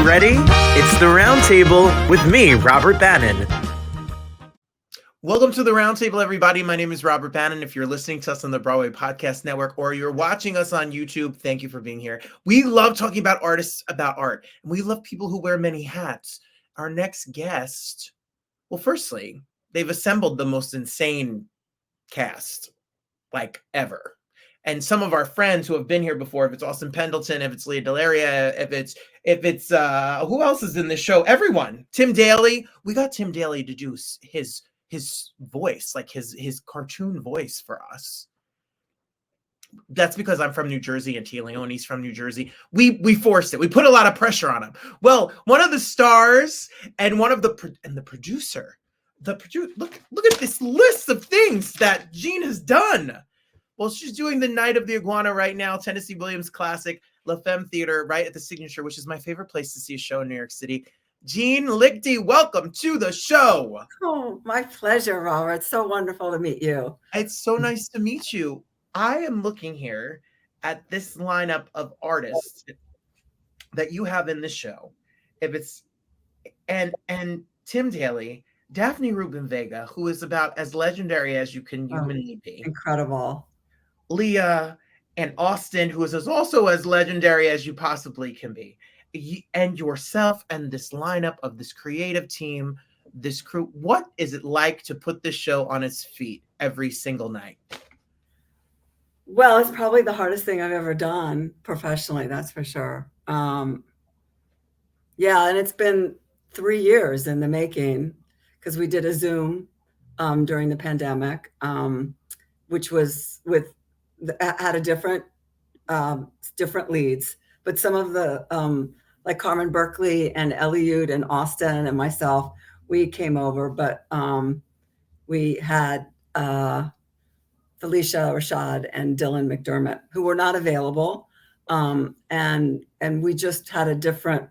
ready? It's the Roundtable with me, Robert Bannon. Welcome to the Roundtable, everybody. My name is Robert Bannon. If you're listening to us on the Broadway Podcast Network or you're watching us on YouTube, thank you for being here. We love talking about artists, about art, and we love people who wear many hats. Our next guest, well, firstly, they've assembled the most insane cast, like, ever. And some of our friends who have been here before, if it's Austin Pendleton, if it's Lea DeLaria, if it's who else is in this show? Everyone. Tim Daly. We got Tim Daly to do his voice, like his cartoon voice for us. That's because I'm from New Jersey and Tia Leone's from New Jersey. We forced it. We put a lot of pressure on him. Well, one of the stars and one of the producer. Look at this list of things that Jean has done. Well, she's doing the Night of the Iguana right now, Tennessee Williams classic, La Femme Theatre, right at the Signature, which is my favorite place to see a show in New York City. Jean Lichty, welcome to the show. Oh, my pleasure, Robert. It's so wonderful to meet you. It's so nice to meet you. I am looking here at this lineup of artists that you have in the show. If it's and Tim Daly, Daphne Rubin-Vega, who is about as legendary as you can humanly be. Incredible. Lea and Austin, who is also as legendary as you possibly can be. And yourself and this lineup of this creative team, this crew. What is it like to put this show on its feet every single night? Well, it's probably the hardest thing I've ever done professionally, that's for sure. Yeah, and it's been 3 years in the making because we did a Zoom during the pandemic, which was had a different leads, but some of the like Carmen Berkeley and Eliud and Austin and myself, we came over, but we had Felicia Rashad and Dylan McDermott, who were not available, and we just had a different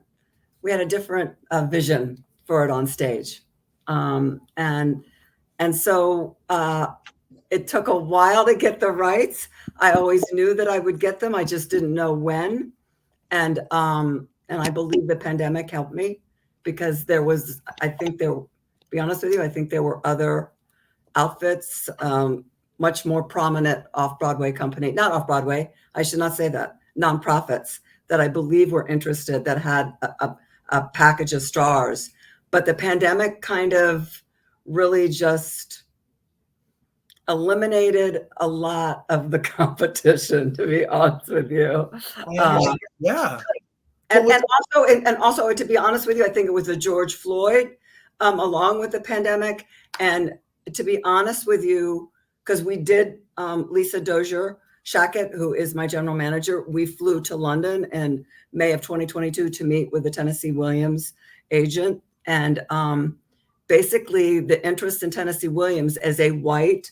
vision for it on stage, and so it took a while to get the rights. I always knew that I would get them. I just didn't know when, and I believe the pandemic helped me because be honest with you, I think there were other outfits, much more prominent off-Broadway company, not off-Broadway, I should not say that, nonprofits that I believe were interested that had a package of stars. But the pandemic kind of really just eliminated a lot of the competition, to be honest with you. Yeah. And also, to be honest with you, I think it was the George Floyd, along with the pandemic. And to be honest with you, because we did, Lisa Dozier Shackett, who is my general manager, we flew to London in May of 2022 to meet with the Tennessee Williams agent. And basically the interest in Tennessee Williams as a white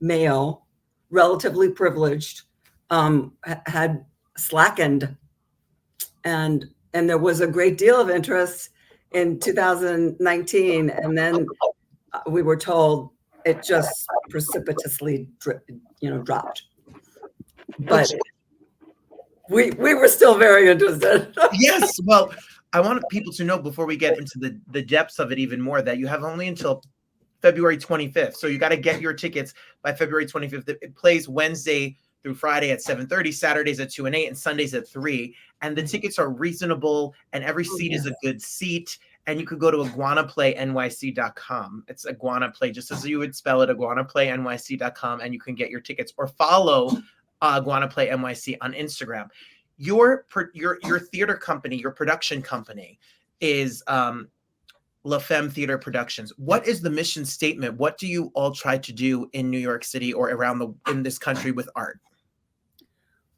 male, relatively privileged, had slackened. And there was a great deal of interest in 2019. And then we were told it just precipitously, dropped. But we were still very interested. Yes. Well, I want people to know before we get into the depths of it even more that you have only until February 25th. So you got to get your tickets by February 25th. It plays Wednesday through Friday at 7:30, Saturdays at 2 and 8, and Sundays at 3. And the tickets are reasonable, and every seat is a good seat. And you could go to iguanaPlayNYC.com. It's Iguana Play, just as you would spell it, iguanaPlayNYC.com, and you can get your tickets or follow Iguana Play NYC on Instagram. Your theater company, your production company is La Femme Theatre Productions. What is the mission statement? What do you all try to do in New York City or in this country with art?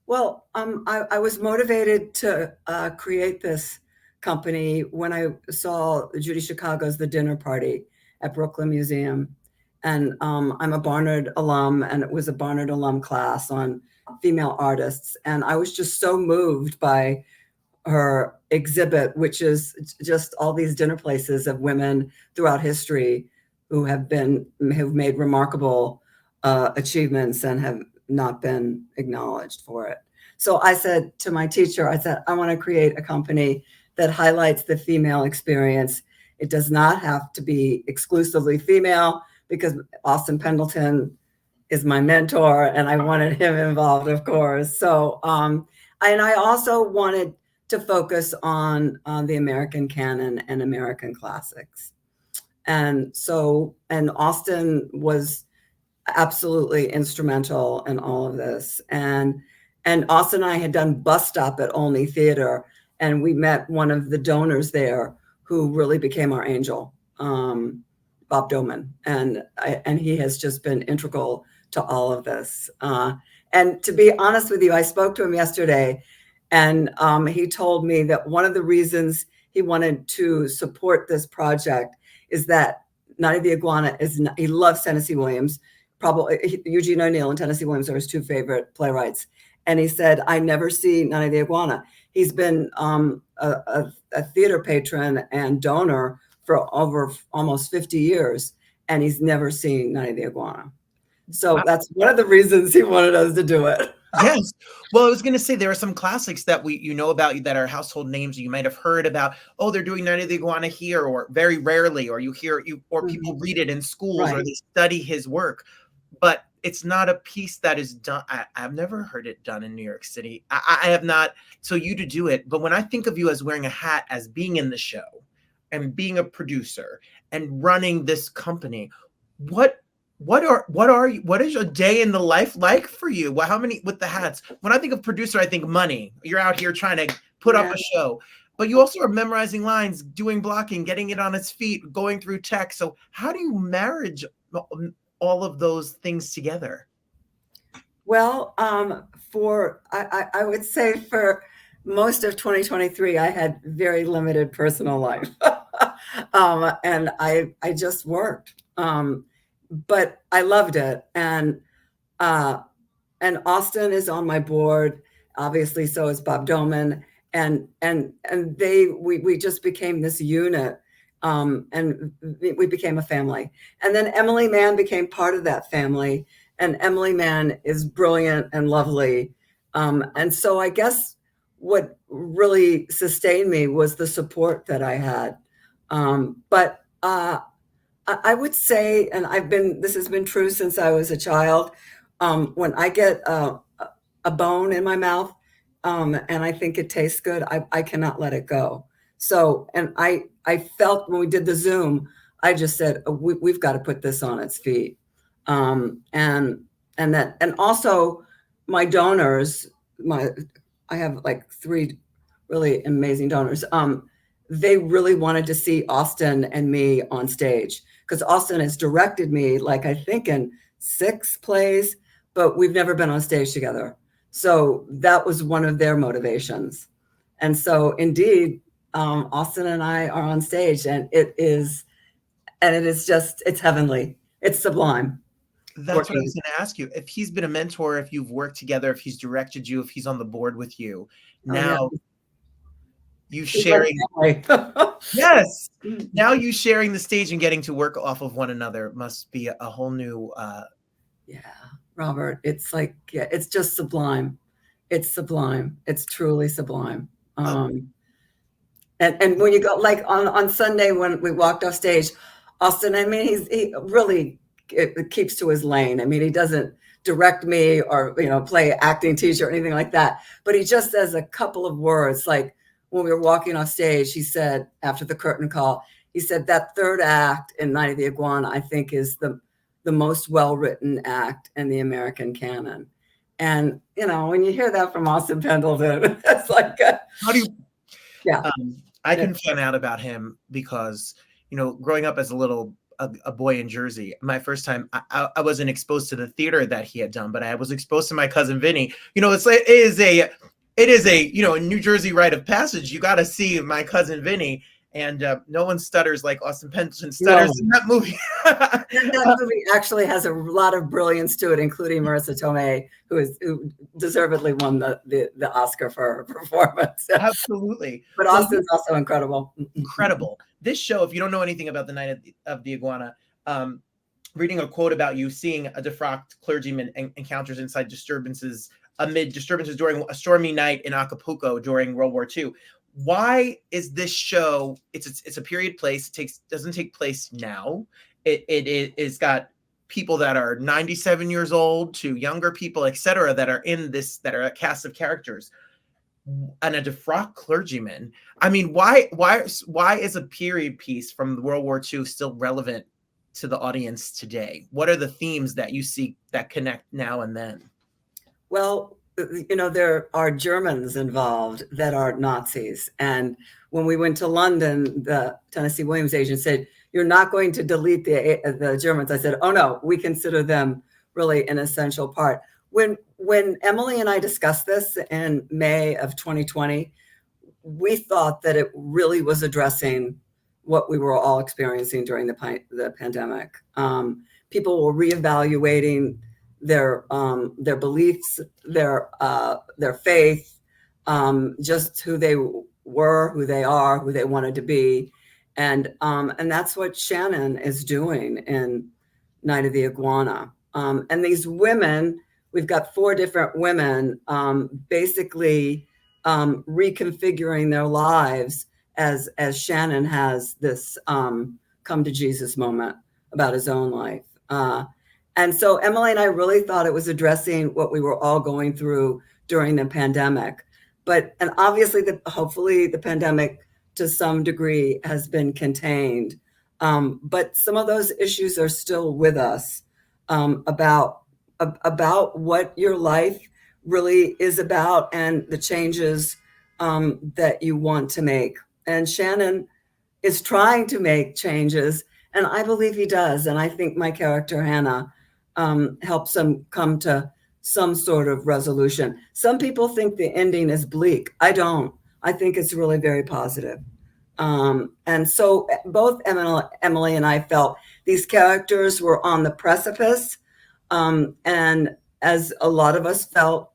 Well, I was motivated to create this company when I saw Judy Chicago's The Dinner Party at Brooklyn Museum. And I'm a Barnard alum, and it was a Barnard alum class on female artists. And I was just so moved by her exhibit, which is just all these dinner places of women throughout history who have made remarkable achievements and have not been acknowledged for it. So I said to my teacher, I said, I want to create a company that highlights the female experience. It does not have to be exclusively female, because Austin Pendleton is my mentor and I wanted him involved, of course. So, and I also wanted to focus on the American canon and American classics. And so, and Austin was absolutely instrumental in all of this. And Austin and I had done Bus Stop at Olney Theatre, and we met one of the donors there who really became our angel, Bob Doman. And he has just been integral to all of this. And to be honest with you, I spoke to him yesterday, and he told me that one of the reasons he wanted to support this project is that Night of the Iguana he loves Tennessee Williams. Probably Eugene O'Neill and Tennessee Williams are his two favorite playwrights. And he said, I never see Night of the Iguana. He's been a theater patron and donor for over almost 50 years, and he's never seen Night of the Iguana. So that's one of the reasons he wanted us to do it. Yes. Well, I was going to say there are some classics that you know about that are household names you might have heard about. Oh, they're doing Night of the Iguana here, or very rarely, or people read it in schools, right, or they study his work. But it's not a piece that is done. I've never heard it done in New York City. I have not. So you to do it. But when I think of you as wearing a hat, as being in the show and being a producer and running this company, what is a day in the life like for you? Well, how many with the hats? When I think of producer, I think money. You're out here trying to put up a show, but you also are memorizing lines, doing blocking, getting it on its feet, going through text. So how do you marriage all of those things together? Well, I would say for most of 2023, I had very limited personal life, and I just worked. But I loved it, and Austin is on my board, obviously. So is Bob Doman, and we just became this unit, and we became a family. And then Emily Mann became part of that family, and Emily Mann is brilliant and lovely, and so I guess what really sustained me was the support that I had, but. I would say, and this has been true since I was a child, when I get a bone in my mouth, and I think it tastes good, I cannot let it go. So, and I felt when we did the Zoom, I just said, we've got to put this on its feet. And also my donors, I have like 3 really amazing donors. They really wanted to see Austin and me on stage, because Austin has directed me, like, I think in 6 plays, but we've never been on stage together. So that was one of their motivations. And so indeed, Austin and I are on stage, and it is just, it's heavenly. It's sublime. That's what I was going to ask you. If he's been a mentor, if you've worked together, if he's directed you, if he's on the board with you now, you sharing, yes. Now you sharing the stage and getting to work off of one another must be a whole new. Yeah, Robert, it's like, it's just sublime. It's sublime. It's truly sublime. And when you go, like on Sunday when we walked off stage, Austin, I mean, he really keeps to his lane. I mean, he doesn't direct me or play acting teacher or anything like that. But he just says a couple of words, like. When we were walking off stage, he said, after the curtain call, he said, that 3rd act in Night of the Iguana, I think, is the most well-written act in the American canon. And, when you hear that from Austin Pendleton, it's like, how do you, I can find out about him because, growing up as a boy in Jersey, my first time, I wasn't exposed to the theater that he had done, but I was exposed to my cousin Vinny. It is a New Jersey rite of passage. You got to see my cousin Vinny, and no one stutters like Austin Pendleton stutters in that movie. That movie actually has a lot of brilliance to it, including Marissa Tomei, who deservedly won the Oscar for her performance. Absolutely. But Austin's also incredible. Incredible. This show, if you don't know anything about the Night of the Iguana, reading a quote about you seeing a defrocked clergyman encounters inside disturbances amid disturbances during a stormy night in Acapulco during World War II. why is this show? It's a period place. Doesn't take place now. It's got people that are 97 years old to younger people, etc., that are in this, that are a cast of characters, and a defrocked clergyman. I mean, why is a period piece from World War II still relevant to the audience today? What are the themes that you see that connect now and then? Well, there are Germans involved that are Nazis. And when we went to London, the Tennessee Williams agent said, "You're not going to delete the Germans." I said, "Oh no, we consider them really an essential part." When Emily and I discussed this in May of 2020, we thought that it really was addressing what we were all experiencing during the pandemic. People were reevaluating their beliefs, their faith, just who they were, who they are, who they wanted to be, and that's what Shannon is doing in Night of the Iguana. And these women, we've got 4 different women, basically reconfiguring their lives as Shannon has this come to Jesus moment about his own life. And so Emily and I really thought it was addressing what we were all going through during the pandemic. And obviously, hopefully the pandemic to some degree has been contained. But some of those issues are still with us, about what your life really is about and the changes that you want to make. And Shannon is trying to make changes, and I believe he does. And I think my character, Hannah, helps him come to some sort of resolution. Some people think the ending is bleak. I don't. I think it's really very positive. And so both Emily and I felt these characters were on the precipice. And as a lot of us felt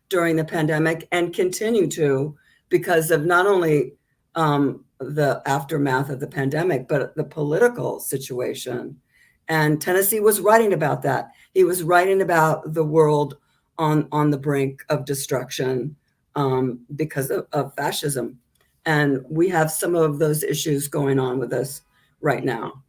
during the pandemic, and continue to, because of not only the aftermath of the pandemic, but the political situation. And Tennessee was writing about that. He was writing about the world on the brink of destruction because of fascism. And we have some of those issues going on with us right now.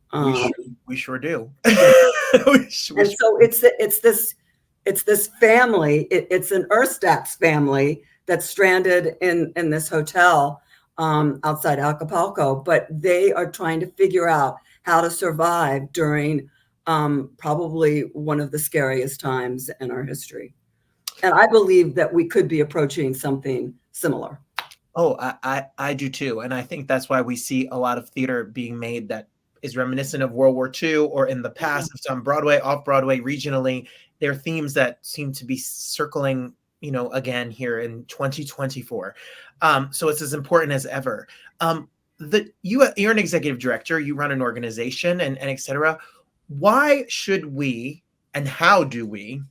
We sure do. And so it's this family. It's an Erstats family that's stranded in this hotel outside Acapulco, but they are trying to figure out how to survive during probably one of the scariest times in our history. And I believe that we could be approaching something similar. Oh, I do too. And I think that's why we see a lot of theater being made that is reminiscent of World War II, or in the past, it's on Broadway, off-Broadway, regionally. There are themes that seem to be circling, again here in 2024. So it's as important as ever. You're an executive director, you run an organization and et cetera. Why should we, and how do we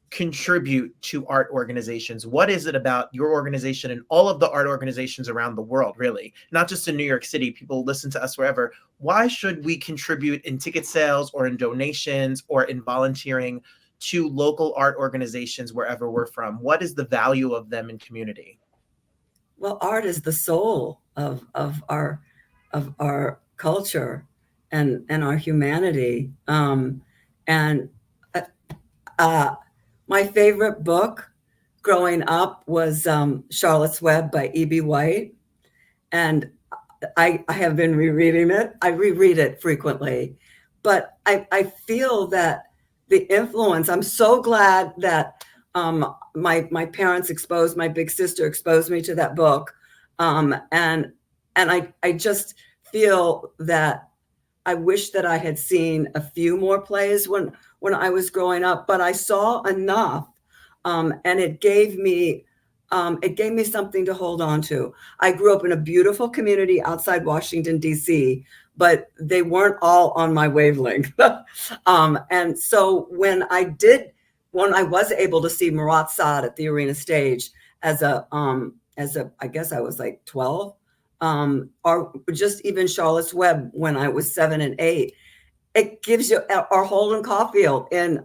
contribute to art organizations? What is it about your organization and all of the art organizations around the world, really, not just in New York City? People listen to us wherever. Why should we contribute in ticket sales or in donations or in volunteering to local art organizations wherever we're from? What is the value of them in community? Well, art is the soul of our culture and our humanity. My favorite book growing up was Charlotte's Web by E.B. White. And I have been rereading it. I reread it frequently. But I feel that the influence, I'm so glad that my parents exposed, my big sister exposed me to that book. And I just feel that I wish that I had seen a few more plays when I was growing up, but I saw enough, and it gave me something to hold on to. I grew up in a beautiful community outside Washington, D.C., but they weren't all on my wavelength. And so when I was able to see Marat Sade at the Arena Stage as a I guess I was like 12, or just even Charlotte's Web when I was 7 and 8, it gives you, or Holden Caulfield in,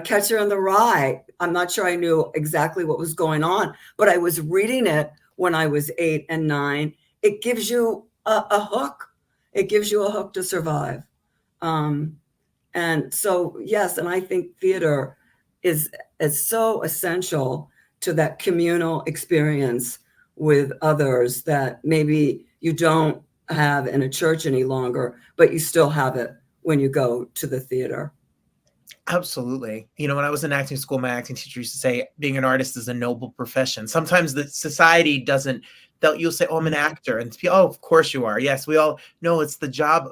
Catcher in the Rye. I'm not sure I knew exactly what was going on, but I was reading it when I was 8 and 9. It gives you a hook. It gives you a hook to survive. And so, yes, and I think theater is so essential to that communal experience with others that maybe you don't have in a church any longer, but you still have it when you go to the theater. Absolutely. You know, when I was in acting school, my acting teacher used to say, being an artist is a noble profession. Sometimes the society doesn't, you'll say, oh, I'm an actor. And oh, of course you are. Yes, we all know it's the job.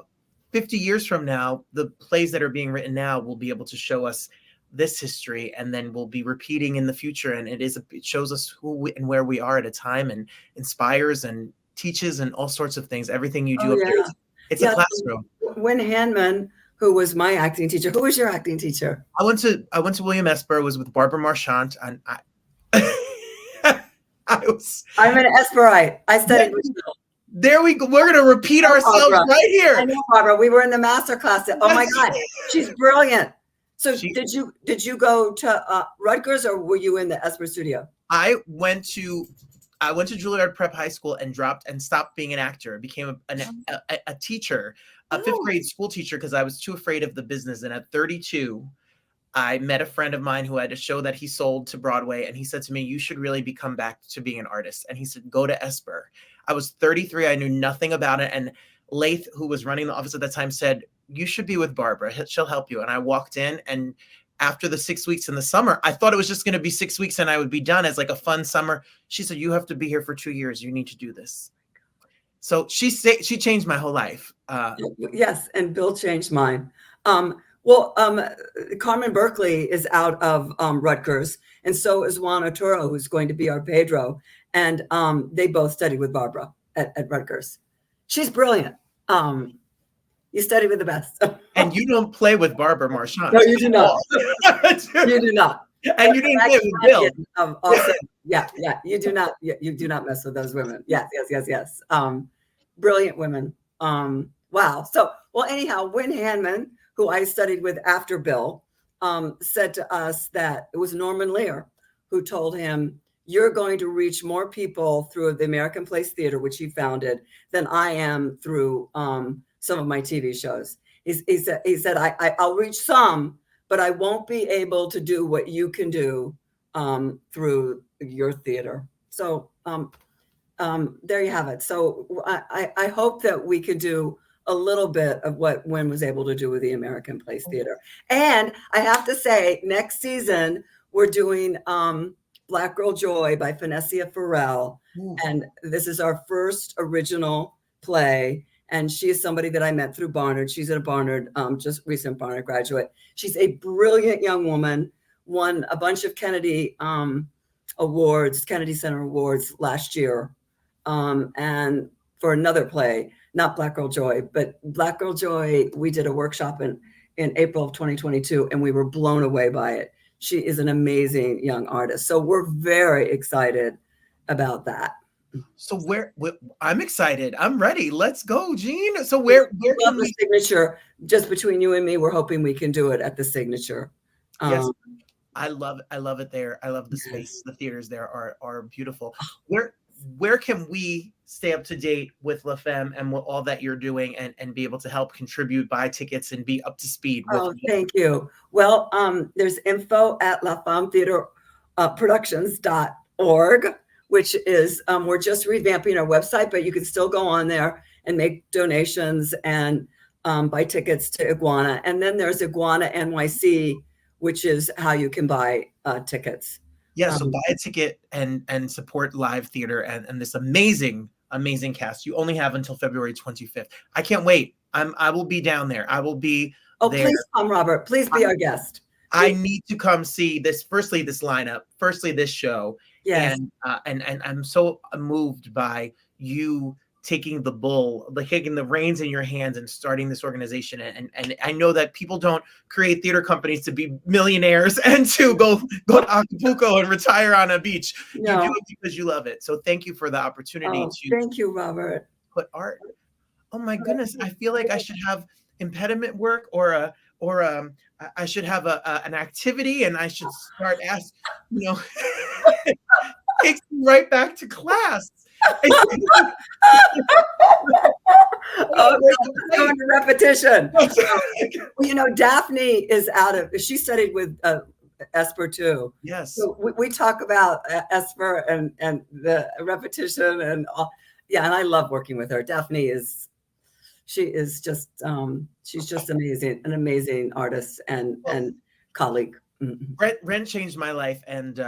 50 years from now, the plays that are being written now will be able to show us this history, and then we'll be repeating in the future. And it shows us who and where we are at a time, and inspires and teaches and all sorts of things. Everything you do up there, it's a classroom. Wynn Handman, who was my acting teacher. Who was your acting teacher? I went to William Esper, was with Barbara Marchant, and I'm an Esperite. I studied with Bill. There we go. We're going to repeat ourselves right here. I know, Barbara. We were in the master class. Oh my God, she's brilliant. So did you go to Rutgers, or were you in the Esper studio? I went to Juilliard Prep High School and stopped being an actor. I became a teacher, a fifth grade school teacher, because I was too afraid of the business. And at 32, I met a friend of mine who had a show that he sold to Broadway. And he said to me, you should really come back to being an artist. And he said, go to Esper. I was 33. I knew nothing about it. And Lath, who was running the office at that time, said, you should be with Barbara. She'll help you. And I walked in, and after the 6 weeks in the summer, I thought it was just going to be 6 weeks and I would be done as like a fun summer. She said, you have to be here for 2 years. You need to do this. So she changed my whole life. Yes. And Bill changed mine. Carmen Berkeley is out of Rutgers, and so is Juan Arturo, who's going to be our Pedro. And they both studied with Barbara at Rutgers. She's brilliant. You study with the best. And you don't play with Barbara Marchant. No, you do not. You do not. And you didn't play with Bill. Also, yeah. You do not. You do not mess with those women. Yes. Brilliant women. Wow. So, well, anyhow, Wynn Handman, who I studied with after Bill, said to us that it was Norman Lear who told him, you're going to reach more people through the American Place Theater, which he founded, than I am through some of my TV shows. He said, I'll reach some, but I won't be able to do what you can do through your theater. So there you have it. So I hope that we could do a little bit of what Wynn was able to do with the American Place Theater. And I have to say, next season, we're doing Black Girl Joy by Finesia Farrell. And this is our first original play. And she is somebody that I met through Barnard. She's at a Barnard, just recent Barnard graduate. She's a brilliant young woman, won a bunch of Kennedy awards, Kennedy Center awards last year. And for another play, not Black Girl Joy, but Black Girl Joy, we did a workshop in April of 2022, and we were blown away by it. She is an amazing young artist. So we're very excited about that. So where I'm excited. I'm ready. Let's go, Jean. So where can the Signature? Just between you and me, we're hoping we can do it at the Signature. Yes, I love it there. I love the space. The theaters there are beautiful. Where can we stay up to date with La Femme and what all that you're doing, and be able to help contribute, buy tickets, and be up to speed? Thank you. Well, there's info at lafemmetheatreproductions.org, which is, we're just revamping our website, but you can still go on there and make donations and buy tickets to Iguana. And then there's Iguana NYC, which is how you can buy tickets. Yeah, so buy a ticket and support live theater and this amazing cast. You only have until February 25th. I can't wait. I will be down there. I will be there. Please come, Robert. Please be our guest. I need to come see this. Firstly, this lineup. Firstly, this show. Yes. And I'm so moved by you taking the reins in your hands and starting this organization. And I know that people don't create theater companies to be millionaires and to go to Acapulco and retire on a beach. No. You do it because you love it. So thank you for the opportunity to thank you, Robert. Put art. Oh my goodness. I feel like I should have impediment work or I should have an activity, and I should start takes me right back to class. Going to repetition. Well, Daphne is she studied with Esper too. Yes. So we talk about Esper and the repetition and all. Yeah, and I love working with her. Daphne is just she's just amazing, an amazing artist and colleague. Rent changed my life, and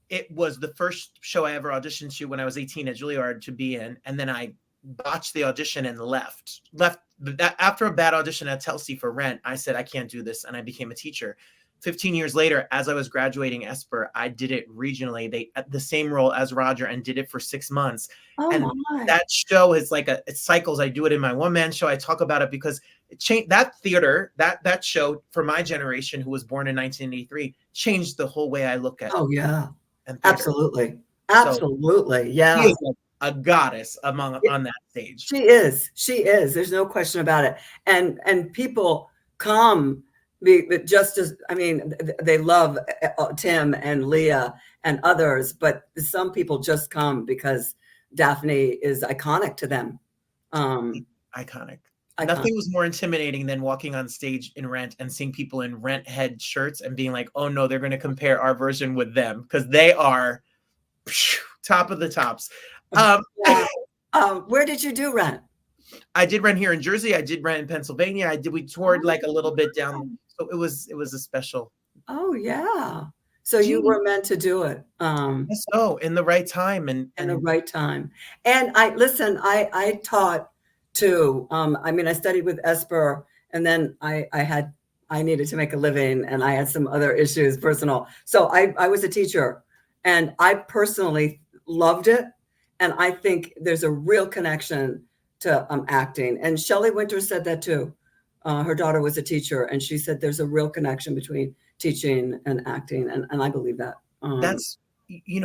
it was the first show I ever auditioned to when I was 18 at Juilliard to be in, and then I botched the audition and left. After a bad audition at Telsey for Rent, I said I can't do this, and I became a teacher. 15 years later, as I was graduating Esper, I did it regionally. The same role as Roger, and did it for 6 months. Oh, and my. That show is like it cycles. I do it in my one-man show. I talk about it because it changed that theater, that show for my generation, who was born in 1983, changed the whole way I look at. Oh yeah, and absolutely, yeah. She is like a goddess on that stage. She is. There's no question about it. And people come. Just as, they love Tim and Lea and others, but some people just come because Daphne is iconic to them. Iconic. Nothing was more intimidating than walking on stage in Rent and seeing people in Rent head shirts and being like, oh no, they're going to compare our version with them, because they are top of the tops. Where did you do Rent? I did Rent here in Jersey. I did Rent in Pennsylvania. We toured like a little bit down. So it was a special. Oh yeah. So you were meant to do it. So in the right time and the right time. And I taught too. I studied with Esper, and then I needed to make a living, and I had some other issues, personal. So I was a teacher, and I personally loved it. And I think there's a real connection to acting. And Shelley Winter said that too. Her daughter was a teacher, and she said there's a real connection between teaching and acting, and I believe that. That's,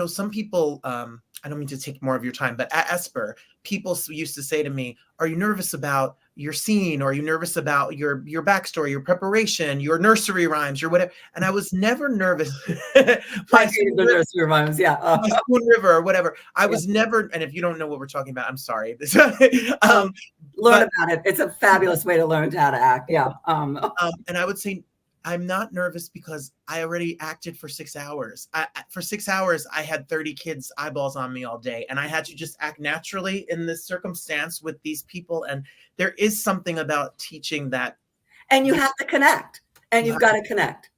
some people, I don't mean to take more of your time, but at Esper, people used to say to me, are you nervous about your scene? Or are you nervous about your backstory, your preparation, your nursery rhymes, your whatever? And I was never nervous. The nursery rhymes, yeah. My Spoon River or whatever. I was never, and if you don't know what we're talking about, I'm sorry. Learn about it. It's a fabulous way to learn how to act. Yeah. And I would say, I'm not nervous because I already acted for 6 hours. For 6 hours, I had 30 kids' eyeballs on me all day, and I had to just act naturally in this circumstance with these people. And there is something about teaching that. And you have to connect, and you've got to connect,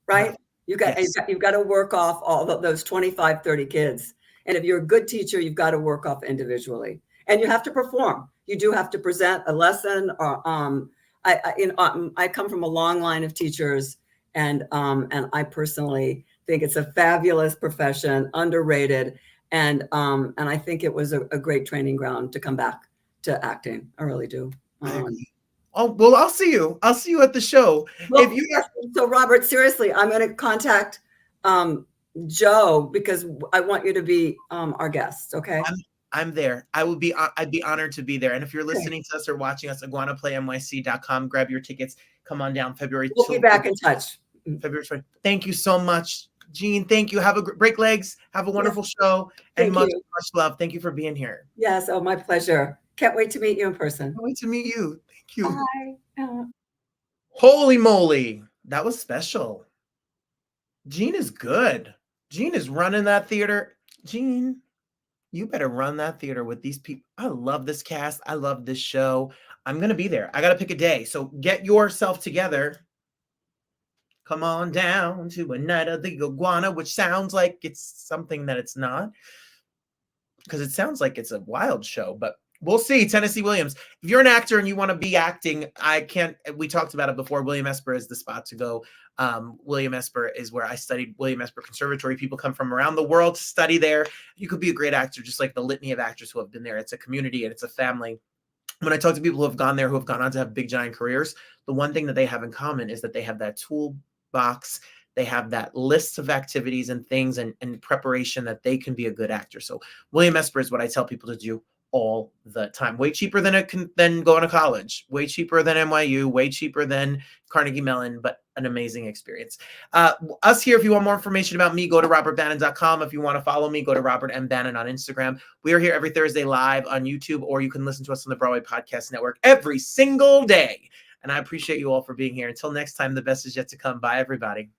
right? You've got to work off all of those 25, 30 kids. And if you're a good teacher, you've got to work off individually, and you have to perform. You do have to present a lesson, or I come from a long line of teachers, and I personally think it's a fabulous profession, underrated, and I think it was a great training ground to come back to acting. I really do. Well, I'll see you. I'll see you at the show. Well, so Robert, seriously, I'm going to contact Joe, because I want you to be our guest. Okay. I'm there. I'd be honored to be there. And if you're listening to us or watching us, iguanaplaynYC.com, grab your tickets. Come on down February 2nd. We'll be back in touch. February 20th. Thank you so much, Jean. Thank you. Have a break legs. Have a wonderful show. And much love. Thank you for being here. Yes. Oh, my pleasure. Can't wait to meet you in person. Can't wait to meet you. Thank you. Bye. Holy moly. That was special. Jean is good. Jean is running that theater. Jean, you better run that theater with these people. I love this cast. I love this show. I'm going to be there. I got to pick a day. So get yourself together. Come on down to a Night of the Iguana, which sounds like it's something that it's not, because it sounds like it's a wild show, but we'll see. Tennessee Williams. If you're an actor and you want to be acting, we talked about it before. William Esper is the spot to go. William Esper is where I studied. William Esper Conservatory. People come from around the world to study there. You could be a great actor, just like the litany of actors who have been there. It's a community and it's a family. When I talk to people who have gone there, who have gone on to have big, giant careers, the one thing that they have in common is that they have that toolbox. They have that list of activities and things and preparation that they can be a good actor. So William Esper is what I tell people to do. all the time. Way cheaper than going to college, way cheaper than NYU, way cheaper than Carnegie Mellon, but an amazing experience. Us here, if you want more information about me, go to robertbannon.com. If you want to follow me, go to Robert M. Bannon on Instagram. We are here every Thursday live on YouTube, or you can listen to us on the Broadway Podcast Network every single day. And I appreciate you all for being here. Until next time, the best is yet to come. Bye, everybody.